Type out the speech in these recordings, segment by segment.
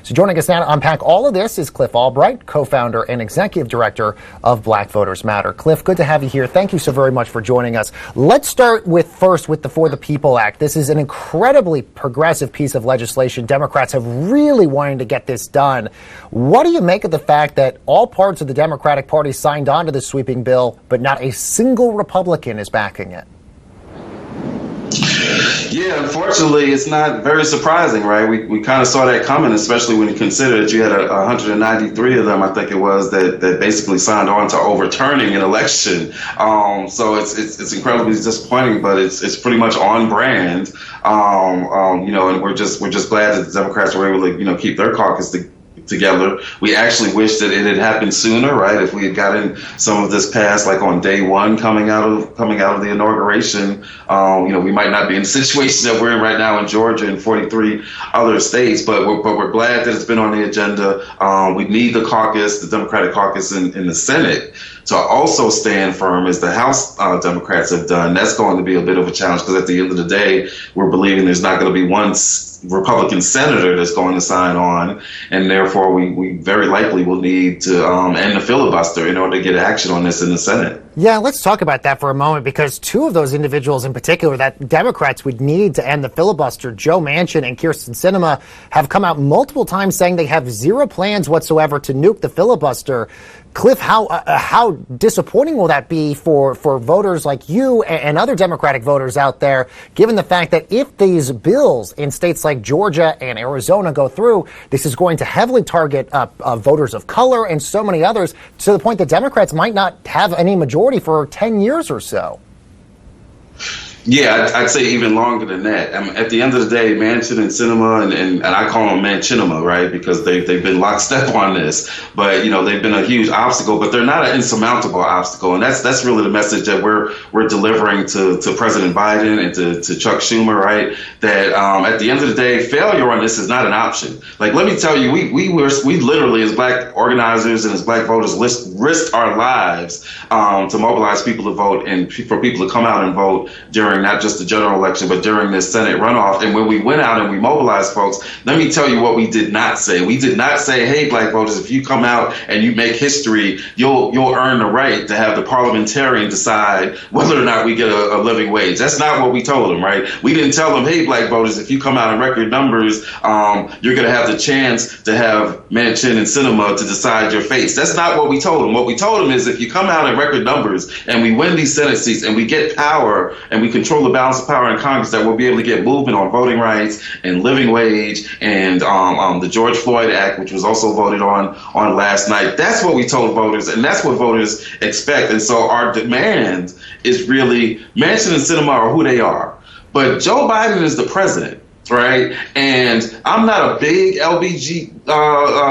So joining us now to unpack all of this is Cliff Albright, co-founder and executive director of Black Voters Matter. Cliff, good to have you here. Thank you so very much for joining us. Let's start with the For the People Act. This is an incredibly progressive piece of legislation. Democrats have really wanted to get this done. What do you make of the fact that all parts of the Democratic Party signed on to this sweeping bill, but not a single Republican is backing it? Yeah, unfortunately, it's not very surprising, right? We kind of saw that coming, especially when you consider that you had 193 of them, I think it was, that basically signed on to overturning an election. So it's incredibly disappointing, but it's pretty much on brand. And we're just glad that the Democrats were able to keep their caucus together. We actually wish that it had happened sooner, right? If we had gotten some of this passed like on day one coming out of the inauguration, we might not be in the situation that we're in right now in Georgia and 43 other states. But we're glad that it's been on the agenda. We need the caucus, the Democratic caucus in the Senate, to also stand firm as the House Democrats have done. That's going to be a bit of a challenge because at the end of the day, we're believing there's not going to be one Republican senator that's going to sign on, and therefore we very likely will need to end the filibuster in order to get action on this in the Senate. Yeah, let's talk about that for a moment, because two of those individuals in particular that Democrats would need to end the filibuster, Joe Manchin and Kyrsten Sinema, have come out multiple times saying they have zero plans whatsoever to nuke the filibuster. Cliff, how disappointing will that be for voters like you and other Democratic voters out there, given the fact that if these bills in states like Georgia and Arizona go through, this is going to heavily target voters of color and so many others, to the point that Democrats might not have any majority for 10 years or so? Yeah, I'd say even longer than that. At the end of the day, Manchin and Sinema, and I call them Manchinema, right, because they've been lockstep on this. But they've been a huge obstacle, but they're not an insurmountable obstacle, and that's really the message that we're delivering to President Biden and to Chuck Schumer, right? That at the end of the day, failure on this is not an option. Like, let me tell you, we literally, as Black organizers and as Black voters, risked our lives to mobilize people to vote and for people to come out and vote during not just the general election, but during this Senate runoff. And when we went out and we mobilized folks, let me tell you what we did not say. We did not say, hey, Black voters, if you come out and you make history, you'll earn the right to have the parliamentarian decide whether or not we get a living wage. That's not what we told them, right? We didn't tell them, hey, Black voters, if you come out in record numbers, you're going to have the chance to have Manchin and Sinema to decide your fate. That's not what we told them. What we told them is if you come out in record numbers and we win these Senate seats and we get power and we control the balance of power in Congress, that we'll be able to get movement on voting rights and living wage and the George Floyd Act, which was also voted on last night. That's what we told voters, and that's what voters expect. And so our demand is really Manchin and Sinema are who they are, but Joe Biden is the president. Right. And I'm not a big LBG,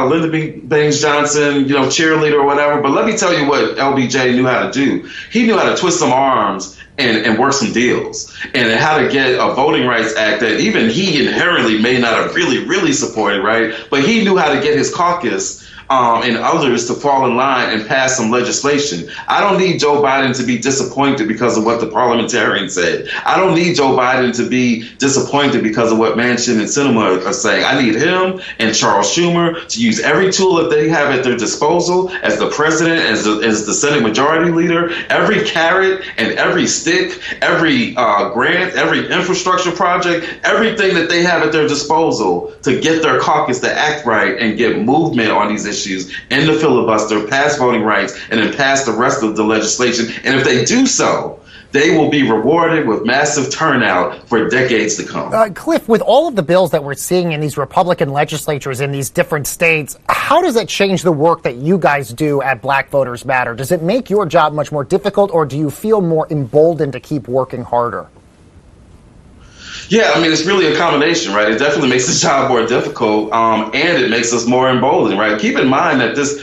Lyndon B. Baines Johnson, cheerleader or whatever. But let me tell you what LBJ knew how to do. He knew how to twist some arms and work some deals, and how to get a voting rights act that even he inherently may not have really supported. Right. But he knew how to get his caucus and others to fall in line and pass some legislation. I don't need Joe Biden to be disappointed because of what the parliamentarian said. I don't need Joe Biden to be disappointed because of what Manchin and Sinema are saying. I need him and Charles Schumer to use every tool that they have at their disposal as the president, as the Senate Majority Leader, every carrot and every stick, every grant, every infrastructure project, everything that they have at their disposal to get their caucus to act right and get movement on these issues, end the filibuster, pass voting rights, and then pass the rest of the legislation. And if they do so, they will be rewarded with massive turnout for decades to come. Cliff, with all of the bills that we're seeing in these Republican legislatures in these different states, how does that change the work that you guys do at Black Voters Matter? Does it make your job much more difficult, or do you feel more emboldened to keep working harder? Yeah, it's really a combination, right? It definitely makes the job more difficult, and it makes us more emboldened, right? Keep in mind that this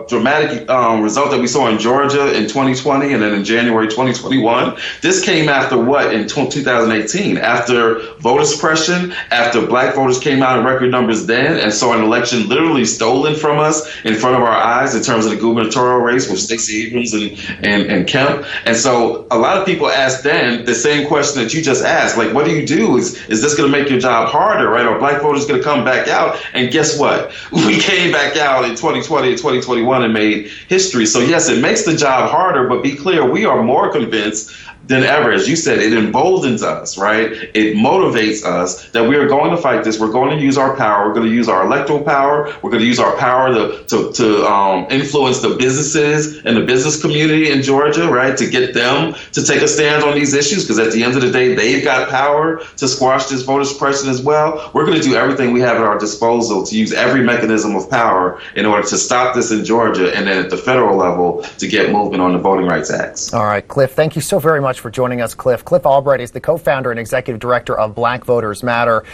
dramatic result that we saw in Georgia in 2020 and then in January 2021, this came after what in 2018? After voter suppression, after Black voters came out in record numbers then and saw an election literally stolen from us in front of our eyes in terms of the gubernatorial race with Stacey Abrams and Kemp. And so a lot of people asked then the same question that you just asked. ask, like, what do you do? Is this going to make your job harder, right? Are black voters going to come back out? And guess what? We came back out in 2020 and 2021 and made history. So yes, it makes the job harder, but be clear, we are more convinced than ever. As you said, it emboldens us, right? It motivates us that we are going to fight this. We're going to use our power. We're going to use our electoral power. We're going to use our power to influence the businesses and the business community in Georgia, right? To get them to take a stand on these issues, because at the end of the day, they've got power to squash this voter suppression as well. We're going to do everything we have at our disposal to use every mechanism of power in order to stop this in Georgia, and then at the federal level to get movement on the Voting Rights Acts. All right, Cliff, thank you so very much for joining us, Cliff. Cliff Albright is the co-founder and executive director of Black Voters Matter.